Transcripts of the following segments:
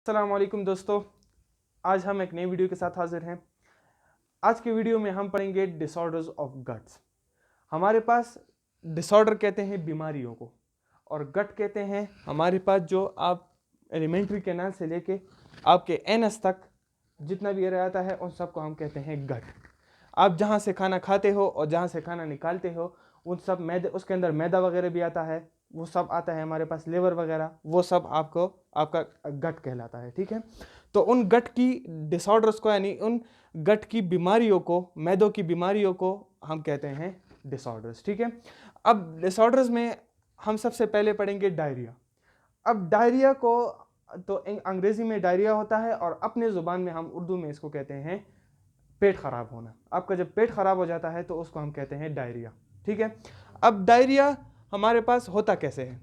अस्सलाम वालेकुम दोस्तों, आज हम एक नई वीडियो के साथ हाजिर हैं। आज के वीडियो में हम पढ़ेंगे डिसऑर्डर्स ऑफ गट्स। हमारे पास डिसऑर्डर कहते हैं बीमारियों को, और गट कहते हैं हमारे पास जो आप एलिमेंट्री कैनाल से लेके आपके एनस तक जितना भी एरिया आता है उन सबको हम कहते हैं गट। आप जहाँ से खाना खाते हो और जहाँ से खाना निकालते हो उन सब मैदे, उसके अंदर मैदा वगैरह भी आता है, वो सब आता है हमारे पास, लेवर वगैरह, वो सब आपको आपका गट कहलाता है। ठीक है, तो उन गट की डिसऑर्डर्स को, यानी उन गट की बीमारियों को, मैदों की बीमारियों को हम कहते हैं डिसऑर्डर्स। ठीक है, अब डिसऑर्डर्स में हम सबसे पहले पढ़ेंगे डायरिया। अब डायरिया को तो अंग्रेजी में डायरिया होता है और अपने ज़ुबान में हम उर्दू में इसको कहते हैं पेट खराब होना। आपका जब पेट खराब हो जाता है तो उसको हम कहते हैं डायरिया। ठीक है, अब डायरिया हमारे पास होता कैसे है?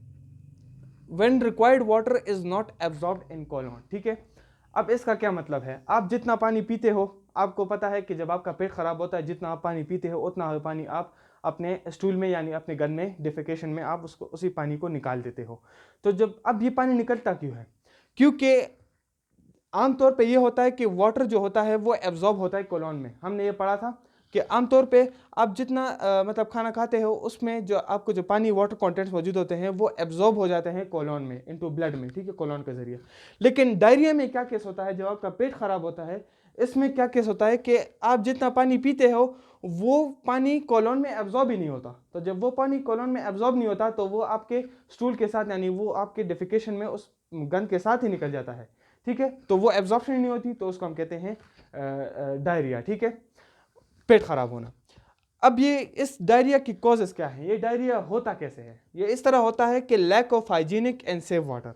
When required water is not absorbed in colon। ठीक है, अब इसका क्या मतलब है? आप जितना पानी पीते हो, आपको पता है कि जब आपका पेट खराब होता है, जितना आप पानी पीते हो उतना पानी आप अपने स्टूल में यानी अपने गन में, डिफेकेशन में, आप उसको उसी पानी को निकाल देते हो। तो जब अब ये पानी निकलता क्यों है? क्योंकि आमतौर पे ये होता है कि वाटर जो होता है वो एब्जॉर्ब होता है कोलोन में। हमने ये पढ़ा था कि आमतौर पे आप जितना मतलब खाना खाते हो उसमें जो आपको जो पानी वाटर कंटेंट्स मौजूद होते हैं वो एब्जॉर्ब हो जाते हैं कोलोन में, इनटू ब्लड में। ठीक है, कोलोन के जरिए। लेकिन डायरिया में क्या केस होता है? जब आपका पेट खराब होता है, इसमें क्या केस होता है कि आप जितना पानी पीते हो वो पानी कोलोन में एब्जॉर्ब ही नहीं होता। तो जब वो पानी कोलोन में एब्जॉर्ब नहीं होता तो वो आपके स्टूल के साथ, यानी वो आपके डिफिकेशन में उस गंद के साथ ही निकल जाता है। ठीक है, तो वो एब्जॉर्प्शन नहीं होती, तो उसको हम कहते हैं डायरिया। ठीक है, पेट खराब होना। अब ये इस डायरिया की कॉजेस क्या है? ये डायरिया होता कैसे है? ये इस तरह होता है कि lack of hygienic and safe water.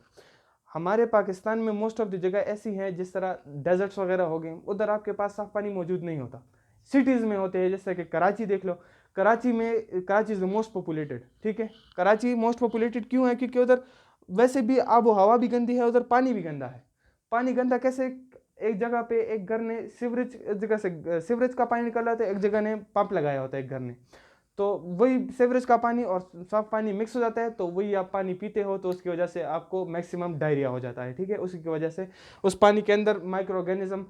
हमारे पाकिस्तान में मोस्ट ऑफ द जगह ऐसी हैं, जिस तरह डेजर्ट्स वगैरह हो गए, उधर आपके पास साफ पानी मौजूद नहीं होता। सिटीज़ में होते हैं, जैसे कि कराची देख लो। Karachi is the most populated. ठीक है, कराची मोस्ट पॉपुलेटेड क्यों है? क्योंकि उधर वैसे भी आबो हवा भी गंदी है, उधर पानी भी गंदा है। पानी गंदा कैसे? एक जगह पे एक घर ने सीवरेज, एक जगह से सीवरेज का पानी निकल रहा था, एक जगह ने पंप लगाया होता है एक घर ने, तो वही सीवरेज का पानी और साफ पानी मिक्स हो जाता है, तो वही आप पानी पीते हो, तो उसकी वजह से आपको मैक्सिमम डायरिया हो जाता है। ठीक है, उसी की वजह से उस पानी के अंदर माइक्रो ऑर्गेनिज्म,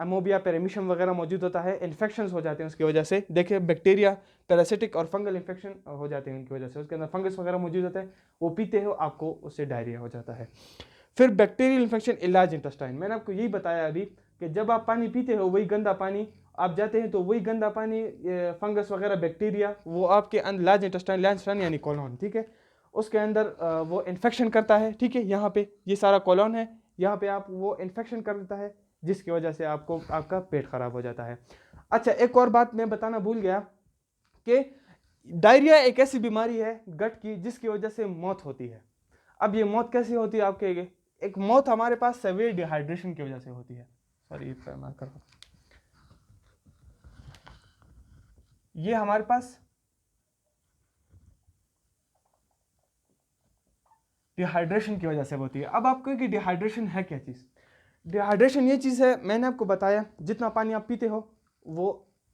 अमोबिया पेरामिशियम वगैरह मौजूद होता है, इन्फेक्शंस हो जाते हैं उसकी वजह से। देखिए, बैक्टीरिया, पैरासिटिक और फंगल इन्फेक्शन हो जाते हैं उनकी वजह से, उसके अंदर फंगस वगैरह मौजूद होता है, वो पीते हो आपको उससे डायरिया हो जाता है। फिर bacterial infection in large intestine. मैंने आपको यही बताया अभी कि जब आप पानी पीते हो वही गंदा पानी आप जाते हैं, तो वही गंदा पानी, फंगस वगैरह, बैक्टीरिया, वो आपके लार्ज इंटेस्टाइन यानी कोलोन, ठीक है, उसके अंदर वो इन्फेक्शन करता है। ठीक है, यहाँ पे ये सारा कोलोन है, यहाँ पे आप वो इन्फेक्शन कर देता है, जिसकी वजह से आपको आपका पेट खराब हो जाता है। अच्छा, एक और बात मैं बताना भूल गया कि डायरिया एक ऐसी बीमारी है गट की जिसकी वजह से मौत होती है। अब ये मौत कैसे होती है आपके? एक मौत हमारे पास सेवियर डिहाइड्रेशन की वजह से होती है। सॉरी, ये हमारे पास डिहाइड्रेशन की वजह से होती है। अब आपको कि डिहाइड्रेशन है क्या चीज़? डिहाइड्रेशन ये चीज़ है, मैंने आपको बताया, जितना पानी आप पीते हो वो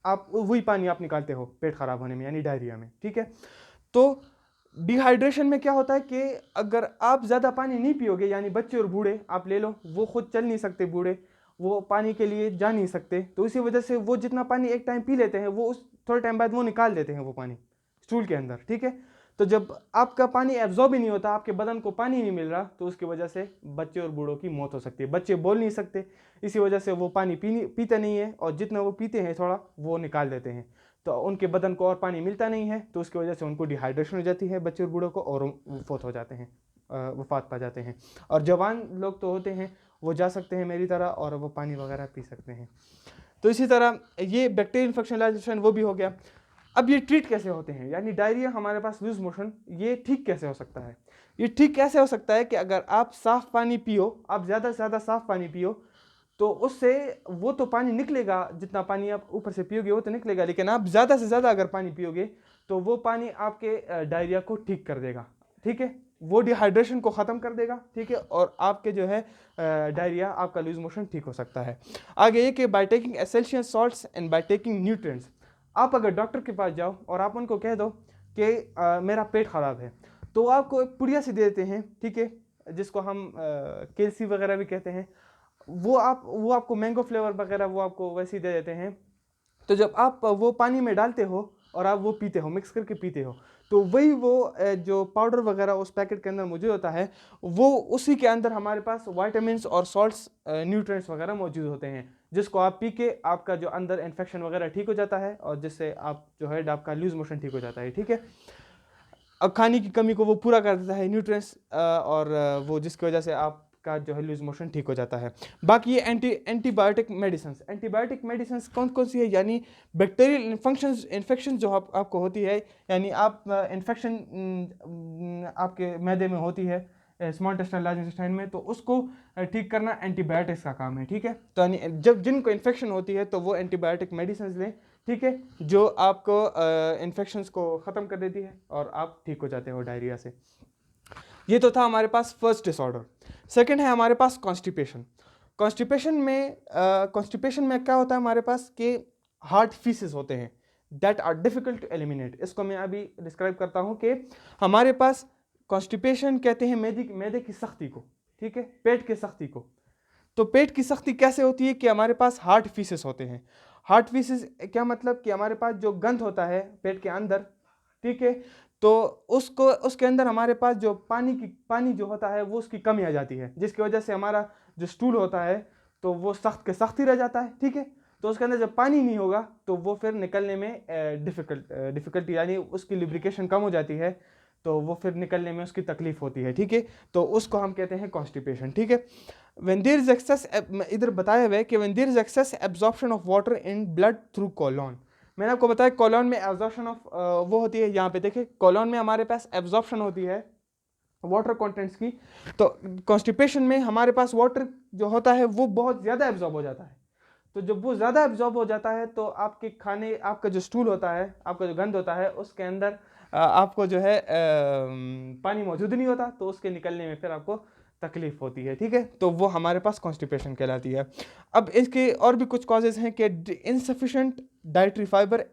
आप वही पानी आप निकालते हो पेट खराब होने में, यानी डायरिया में। ठीक है, तो डिहाइड्रेशन में क्या होता है कि अगर आप ज़्यादा पानी नहीं पियोगे, यानी बच्चे और बूढ़े आप ले लो, वो खुद चल नहीं सकते, बूढ़े वो पानी के लिए जा नहीं सकते, तो इसी वजह से वो जितना पानी एक टाइम पी लेते हैं वो उस थोड़े टाइम बाद वो निकाल देते हैं वो पानी स्टूल के अंदर। ठीक है, तो जब आपका पानी एब्जॉर्ब ही नहीं होता, आपके बदन को पानी नहीं मिल रहा, तो उसकी वजह से बच्चे और बूढ़ों की मौत हो सकती है। बच्चे बोल नहीं सकते, इसी वजह से वो पानी पीते नहीं है, और जितना वो पीते हैं थोड़ा वो निकाल देते हैं, तो उनके बदन को और पानी मिलता नहीं है, तो उसकी वजह से उनको डिहाइड्रेशन हो जाती है बच्चे और बूढ़ों को, और फोत हो जाते हैं, वफात पा जाते हैं। और जवान लोग तो होते हैं वो जा सकते हैं मेरी तरह, और वो पानी वगैरह पी सकते हैं। तो इसी तरह ये बैक्टीरियल इन्फेक्शन वो भी हो गया। अब ये ट्रीट कैसे होते हैं? यानी डायरिया हमारे पास, लूज मोशन, ये ठीक कैसे हो सकता है? ये ठीक कैसे हो सकता है कि अगर आप साफ पानी पियो, आप ज़्यादा से ज़्यादा साफ पानी पियो, तो उससे वो तो पानी निकलेगा, जितना पानी आप ऊपर से पियोगे वो तो निकलेगा, लेकिन आप ज़्यादा से ज़्यादा अगर पानी पियोगे तो वो पानी आपके डायरिया को ठीक कर देगा। ठीक है, वो डिहाइड्रेशन को ख़त्म कर देगा। ठीक है, और आपके जो है डायरिया, आपका लूज मोशन ठीक हो सकता है। आगे ये कि by taking essential salts and by taking nutrients. आप अगर डॉक्टर के पास जाओ और आप उनको कह दो कि मेरा पेट ख़राब है, तो आपको एक पुड़िया सी दे देते हैं। ठीक है, जिसको हम केलसी वगैरह भी कहते हैं, वो आपको मैंगो फ्लेवर वगैरह वो आपको वैसे ही दे देते हैं। तो जब आप वो पानी में डालते हो और आप वो पीते हो, मिक्स करके पीते हो, तो वही वो जो पाउडर वगैरह उस पैकेट के अंदर मौजूद होता है, वो उसी के अंदर हमारे पास वाइटामिन्स और सॉल्ट्स, न्यूट्रिएंट्स वगैरह मौजूद होते हैं, जिसको आप पी के आपका जो अंदर इन्फेक्शन वगैरह ठीक हो जाता है और जिससे आप जो है आपका लूज मोशन ठीक हो जाता है। ठीक है, अब खाने की कमी को वो पूरा कर देता है न्यूट्रिएंट्स, और वो जिसकी वजह से आपका जो है लूज मोशन ठीक हो जाता है। बाकी ये एंटीबायोटिक मेडिसिन कौन कौन सी है, यानी बैक्टीरियल इन्फेक्शन जो आपको होती है, यानी आप इन्फेक्शन आपके मैदे में होती है, स्मॉल इंटेस्टाइन लार्ज इंटेस्टाइन में, तो उसको ठीक करना एंटीबायोटिक्स का काम है। ठीक है, तो यानी जब जिनको इन्फेक्शन होती है तो वो एंटीबायोटिक मेडिसिन लें, ठीक है, जो आपको इन्फेक्शंस को ख़त्म कर देती है और आप ठीक हो जाते हो डायरिया से। ये तो था हमारे पास फर्स्ट डिसऑर्डर। सेकंड है हमारे पास कॉन्स्टिपेशन। कॉन्स्टिपेशन में क्या होता है हमारे पास कि हार्ड फीसेस होते हैं that are difficult to eliminate. इसको मैं अभी डिस्क्राइब करता हूँ कि हमारे पास कॉन्स्टिपेशन कहते हैं मैदे की सख्ती को, ठीक है, पेट की सख्ती को। तो पेट की सख्ती कैसे होती है कि हमारे पास हार्ड फीसेस होते हैं। हार्ड फीसेस क्या मतलब कि हमारे पास जो गंद होता है पेट के अंदर, ठीक है, तो उसके अंदर हमारे पास जो पानी जो होता है वो उसकी कमी आ जाती है, जिसकी वजह से हमारा जो स्टूल होता है तो वो सख्त के सख्त ही रह जाता है। ठीक है, तो उसके अंदर जब पानी नहीं होगा तो वो फिर निकलने में डिफ़िकल्टी, यानी उसकी लिब्रिकेशन कम हो जाती है, तो वो फिर निकलने में उसकी तकलीफ होती है। ठीक है, तो उसको हम कहते हैं कॉन्स्टिपेशन। ठीक है, when there is excess, इधर बताया हुआ है कि when there is excess absorption of water in blood through colon। मैंने आपको बताया कॉलोन में एब्जॉर्प्शन ऑफ वो होती है, यहाँ पे देखिए कॉलोन में हमारे पास एब्जॉर्प्शन होती है वाटर कंटेंट्स की। तो कॉन्स्टिपेशन में हमारे पास वाटर जो होता है वो बहुत ज़्यादा एब्जॉर्ब हो जाता है। तो जब वो ज़्यादा एब्जॉर्ब हो जाता है तो आपके खाने, आपका जो स्टूल होता है, आपका जो गंद होता है, उसके अंदर आपको जो है पानी मौजूद नहीं होता, तो उसके निकलने में फिर आपको तकलीफ होती है। ठीक है, तो वो हमारे पास कॉन्स्टिपेशन कहलाती है। अब इसके और भी कुछ कॉजेज़ हैं कि insufficient dietary fibre.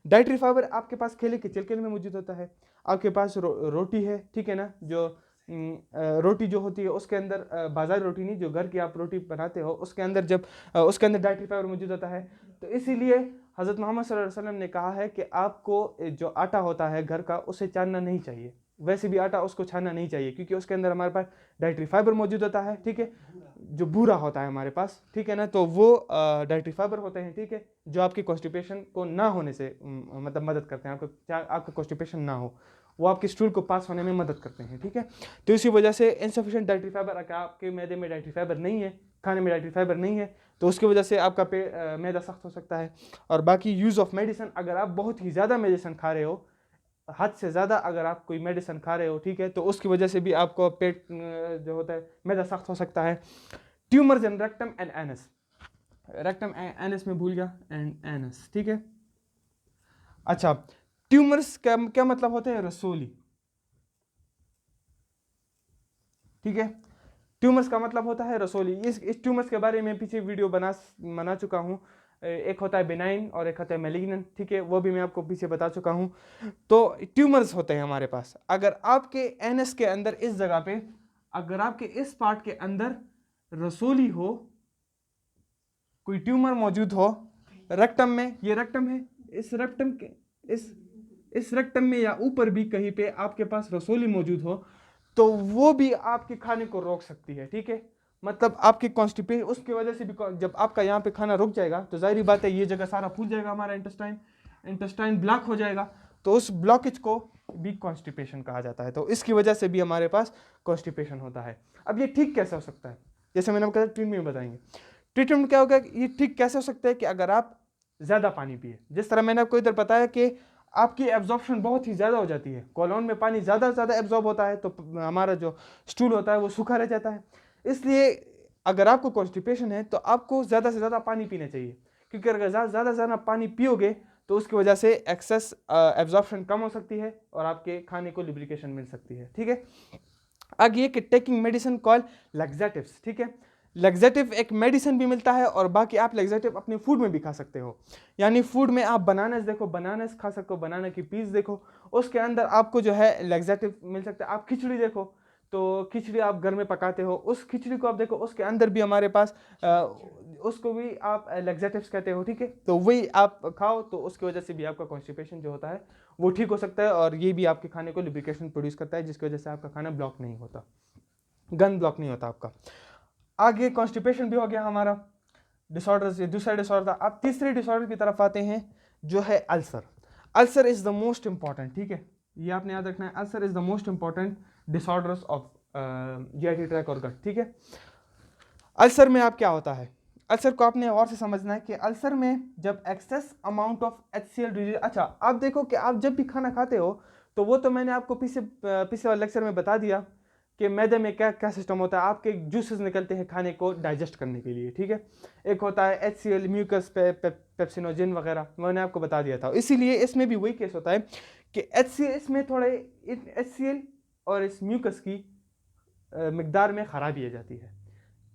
Dietary fibre आपके पास केले के छिलके में मौजूद होता है, आपके पास रोटी है, ठीक है ना, जो रोटी जो होती है उसके अंदर, बाजार रोटी नहीं, जो घर की आप रोटी बनाते हो उसके अंदर, जब उसके अंदर डाइटरी फाइबर मौजूद होता है, तो इसीलिए हज़रत मोहम्मद सल्लल्लाहु अलैहि वसल्लम ने कहा है कि आपको जो आटा होता है घर का उसे छानना नहीं चाहिए, वैसे भी आटा उसको छानना नहीं चाहिए, क्योंकि उसके अंदर हमारे पास डाइटरी फाइबर मौजूद होता है। ठीक है, जो बूरा होता है हमारे पास, ठीक है ना, तो वो डाइटरी फाइबर होते हैं, ठीक है, जो आपकी कॉन्स्टिपेशन को ना होने से मतलब मदद करते हैं, आपका कॉन्स्टिपेशन ना हो, वो आपके स्टूल को पास होने में मदद करते हैं। ठीक है, तो इसी वजह से इनसफिशिएंट डाइटरी फाइबर, अगर आपके मैदे में डाइटरी फाइबर नहीं है, खाने में डाइटरी फाइबर नहीं है, तो उसकी वजह से आपका मैदा सख्त हो सकता है। और बाकी यूज़ ऑफ मेडिसिन, अगर आप बहुत ही ज़्यादा मेडिसिन खा रहे हो, हद से ज़्यादा अगर आप कोई मेडिसिन खा रहे हो, ठीक है, तो उसकी वजह से भी आपको पेट जो होता है मैदा सख्त हो सकता है। Tumours in rectum and anus, rectum anus में भूल गया, एंड एनस, ठीक है। अच्छा, ट्यूमर्स क्या मतलब होते हैं, रसोली, ठीक है, ट्यूमर्स का मतलब होता है रसोली। इस ट्यूमर्स के बारे में पीछे वीडियो बना चुका हूँ, एक होता है बेनाइन और एक होता है मैलिग्नेंट, ठीक है, वो भी मैं आपको पीछे बता चुका हूँ। तो ट्यूमर्स होते हैं हमारे पास, अगर आपके एनएस के अंदर इस जगह पे, अगर आपके इस पार्ट के अंदर रसोली हो, कोई ट्यूमर मौजूद हो रेक्टम में, ये रेक्टम है, इस रेक्टम के इस रेक्टम में या ऊपर भी कहीं पे आपके पास रसोली मौजूद हो, तो वो भी आपके खाने को रोक सकती है। ठीक है, मतलब आपके कॉन्स्टिपेशन, उसकी वजह से भी जब आपका यहाँ पे खाना रुक जाएगा तो जाहिर बात है ये जगह सारा फूल जाएगा, हमारा इंटेस्टाइन ब्लॉक हो जाएगा, तो उस ब्लॉकेज को भी कॉन्स्टिपेशन कहा जाता है। तो इसकी वजह से भी हमारे पास कॉन्स्टिपेशन होता है। अब ये ठीक कैसे हो सकता है, जैसे मैंने कहा ट्रीटमेंट में बताएंगे। ट्रीटमेंट क्या होगा, ये ठीक कैसे हो सकता है कि अगर आप ज़्यादा पानी पिए, जिस तरह मैंने आपको इधर बताया कि आपकी एब्जॉर्प्शन बहुत ही ज़्यादा हो जाती है, कॉलोन में पानी ज़्यादा एब्जॉर्ब होता है, तो हमारा जो स्टूल होता है वो सूखा रह जाता है। इसलिए अगर आपको कॉन्स्टिपेशन है तो आपको ज़्यादा से ज़्यादा पानी पीना चाहिए, क्योंकि अगर ज़्यादा पानी पियोगे तो उसकी वजह से एक्सेस एब्जॉर्प्शन कम हो सकती है और आपके खाने को लिब्रिकेशन मिल सकती है। ठीक है, आगे ये कि टेकिंग मेडिसिन कॉल लैक्सेटिव्स, ठीक है, लैक्सेटिव एक मेडिसिन भी मिलता है और बाकी आप लैक्सेटिव अपने फूड में भी खा सकते हो। यानी फूड में आप बनानास देखो, बनानास खा सकते हो, बनाना की पीस देखो, उसके अंदर आपको जो है लैक्सेटिव मिल सकता है। आप खिचड़ी देखो, तो खिचड़ी आप घर में पकाते हो, उस खिचड़ी को आप देखो उसके अंदर भी हमारे पास उसको भी आप लैक्सेटिव्स कहते हो, ठीक है। तो वही आप खाओ तो उसकी वजह से भी आपका कॉन्स्टिपेशन जो होता है वो ठीक हो सकता है, और ये भी आपके खाने को लुब्रिकेशन प्रोड्यूस करता है, जिसकी वजह से आपका खाना ब्लॉक नहीं होता, गन ब्लॉक नहीं होता आपका। आगे कॉन्स्टिपेशन भी हो गया हमारा डिसऑर्डर से, दूसरा डिसऑर्डर था। अब तीसरे डिसऑर्डर की तरफ आते हैं जो है ulcer. Ulcer is the most important, ठीक है, ये आपने याद रखना है। Ulcer is the most important disorders of GIT tract और गट, ठीक है। अल्सर में आप क्या होता है, अल्सर को आपने और से समझना है कि अल्सर में जब excess amount of HCl release, अच्छा आप देखो कि आप जब भी खाना खाते हो तो वो तो मैंने आपको पिछले वाले लेक्चर में बता दिया कि मैदे में क्या क्या सिस्टम होता है, आपके जूसेस निकलते हैं खाने को डाइजेस्ट करने के लिए, ठीक है। एक होता है HCl, म्यूकस, पेप्सिनोजिन वगैरह, मैंने आपको बता दिया था। इसीलिए इसमें भी वही केस होता है कि HCl इसमें थोड़े HCl और इस म्यूकस की मिकदार में खराबी आ जाती है।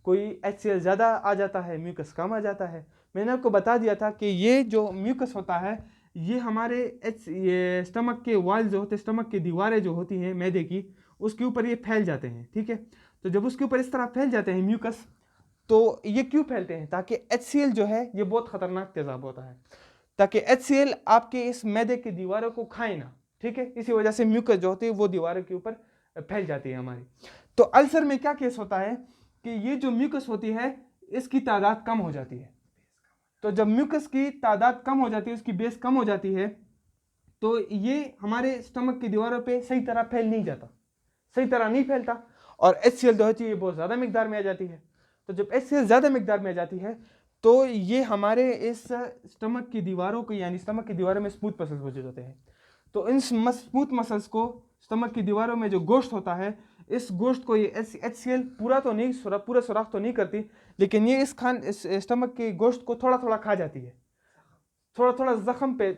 कोई HCl ज़्यादा आ जाता है, म्यूकस कम आ जाता है। मैंने आपको बता दिया था कि ये जो म्यूकस होता है ये हमारे ये स्टमक के वाल जो होते हैं, स्टमक की दीवारें जो होती हैं मैदे की, उसके ऊपर ये फैल जाते हैं, ठीक है। तो जब उसके ऊपर इस तरह फैल जाते हैं म्यूकस, तो ये क्यों फैलते हैं, ताकि HCl जो है ये बहुत खतरनाक तेजाब होता है, ताकि HCl आपके इस मैदे की दीवारों को खाए ना, ठीक है। इसी वजह से म्यूकस जो होती है वो दीवारों के ऊपर फैल जाती है हमारी। तो अल्सर में क्या केस होता है कि ये जो म्यूकस होती है इसकी तादाद कम हो जाती है। तो जब म्यूकस की तादाद कम हो जाती है, उसकी बेस कम हो जाती है, तो ये हमारे स्टमक की दीवारों पे सही तरह फैल नहीं जाता, सही तरह नहीं फैलता, और HCl जो होती है बहुत ज़्यादा मिकदार में आ जाती है। तो जब HCl ज़्यादा मिकदार में आ जाती है तो ये हमारे इस स्टमक की दीवारों को, यानी स्टमक की दीवारों में स्मूथ मसल्स मौजूद होते हैं, तो इन स्मूथ मसल्स को, स्टमक की दीवारों में जो गोश्त होता है, इस गोश्त को ये HCl पूरा तो नहीं, पूरा सुराख तो नहीं करती, लेकिन ये इस स्टमक के गोश्त को थोड़ा थोड़ा खा जाती है, थोड़ा थोड़ा जख्म पे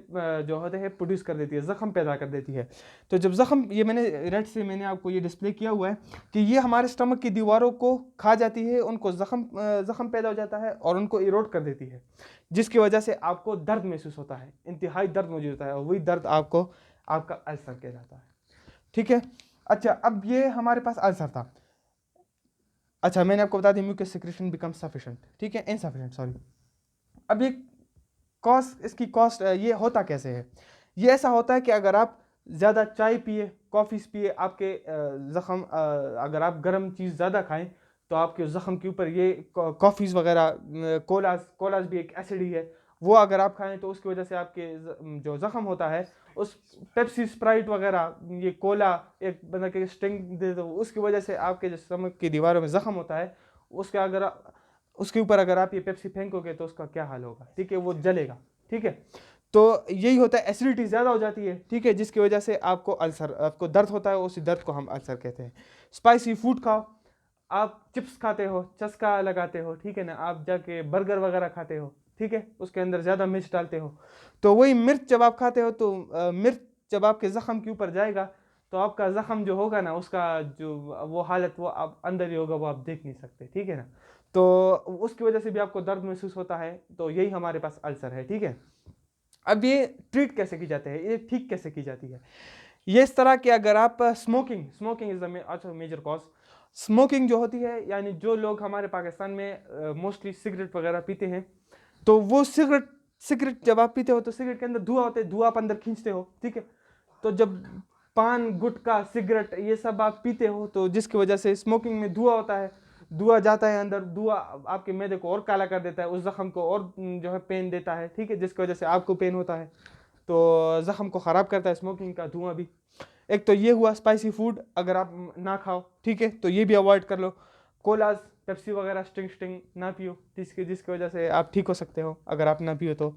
जो होते हैं प्रोड्यूस कर देती है, जख्म पैदा कर देती है। तो जब जख्म, ये मैंने रेड से मैंने आपको ये डिस्प्ले किया हुआ है कि ये हमारे स्टमक की दीवारों को खा जाती है, उनको जख्म पैदा हो जाता है और उनको इरोड कर देती है, जिसकी वजह से आपको दर्द महसूस होता है, इंतहाई दर्द मौजूद होता है, और वही दर्द आपको आपका अल्सर कहलाता है, ठीक है। अच्छा, अब ये हमारे पास अल्सर था। अच्छा, मैंने आपको बता दी म्यूकस सिक्रेशन बिकम सफिशिएंट, ठीक है, इनसफिशिएंट, सॉरी। अब ये कॉस्ट, इसकी कॉस्ट ये होता कैसे है, ये ऐसा होता है कि अगर आप ज़्यादा चाय पिए, कॉफ़ीज़ पिए, आपके ज़ख़म, अगर आप गर्म चीज़ ज़्यादा खाएं तो आपके ज़ख़म के ऊपर ये कॉफ़ीज़ वगैरह, कोलाज भी एक एसिड ही है, वो अगर आप खाएं तो उसकी वजह से आपके जो ज़ख़म होता है, उस पेप्सी, स्प्राइट वगैरह, ये कोला एक बंदा के स्टिंग दे दो, उसकी वजह से आपके जो स्टमक की दीवारों में ज़ख़म होता है, उसके ऊपर अगर आप ये पेप्सी फेंकोगे तो उसका क्या हाल होगा, ठीक है, वो जलेगा, ठीक है। तो यही होता है, एसिडिटी ज़्यादा हो जाती है, ठीक है, जिसकी वजह से आपको अल्सर, आपको दर्द होता है, उसी दर्द को हम अल्सर कहते हैं। स्पाइसी फूड खाओ, आप चिप्स खाते हो, चस्का लगाते हो, ठीक है ना, आप जाके बर्गर वगैरह खाते हो, ठीक है, उसके अंदर ज़्यादा मिर्च डालते हो, तो वही मिर्च जब आप खाते हो तो मिर्च जब आपके ज़ख़म के ऊपर जाएगा तो आपका ज़ख़म जो होगा ना, उसका जो वो हालत वो आप अंदर ही होगा, वो आप देख नहीं सकते, ठीक है ना। तो उसकी वजह से भी आपको दर्द महसूस होता है, तो यही हमारे पास अल्सर है, ठीक है। अब ये ट्रीट कैसे की जाते हैं, ये ठीक कैसे की जाती है, ये इस तरह कि अगर आप smoking is the major cause. Smoking जो होती है, यानी जो लोग हमारे पाकिस्तान में मोस्टली सिगरेट वगैरह पीते हैं, तो वो सिगरेट जब आप पीते हो तो सिगरेट के अंदर धुआं होते हैं, धुआं आप अंदर खींचते हो, ठीक है। तो जब पान, गुटखा, सिगरेट ये सब आप पीते हो तो जिसकी वजह से स्मोकिंग में धुआं होता है, धुआं जाता है अंदर, धुआं आपके मैदे को और काला कर देता है, उस जख्म को और जो है पेन देता है, ठीक है, जिसकी वजह से आपको पेन होता है, तो जख्म को ख़राब करता है स्मोकिंग का धुआं भी। एक तो ये हुआ स्पाइसी फूड, अगर आप ना खाओ, ठीक है, तो ये भी अवॉइड कर लो। कोलाज, पेप्सी वगैरह स्टिंग ना पियो, जिसकी वजह से आप ठीक हो सकते हो अगर आप ना पियो तो।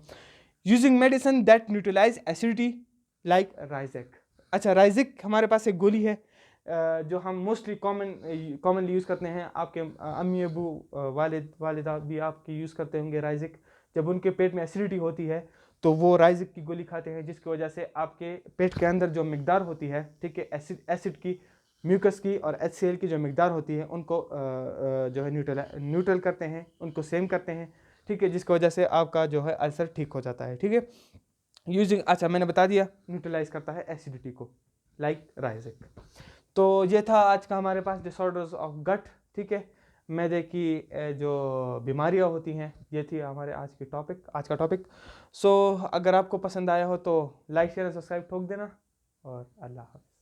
Using medicine that neutralize acidity like Risek. अच्छा, राइजेक हमारे पास एक गोली है जो हम मोस्टली कॉमनली यूज़ करते हैं, आपके अम्मी अबू वालिदा भी आपकी यूज़ करते होंगे राइजेक। जब उनके पेट में एसिडिटी होती है तो वो राइजेक की गोली खाते हैं, जिसकी वजह से आपके पेट के अंदर जो मिकदार होती है, ठीक है, एसिड की, म्यूकस की और HCl की जो मिकदार होती है, उनको जो है न्यूट्रल करते हैं, उनको सेम करते हैं, ठीक है, जिसकी वजह से आपका जो है अल्सर ठीक हो जाता है, ठीक है। यूजिंग, अच्छा मैंने बता दिया न्यूट्रलाइज करता है एसिडिटी को, लाइक राइजेक। तो ये था आज का हमारे पास डिसऑर्डर्स ऑफ गट। ठीक है, मैदे की जो बीमारियां होती हैं, ये थी हमारे आज का टॉपिक। सो अगर आपको पसंद आया हो तो लाइक शेयर सब्सक्राइब ठोक देना, और अल्लाह हाफ़िज़।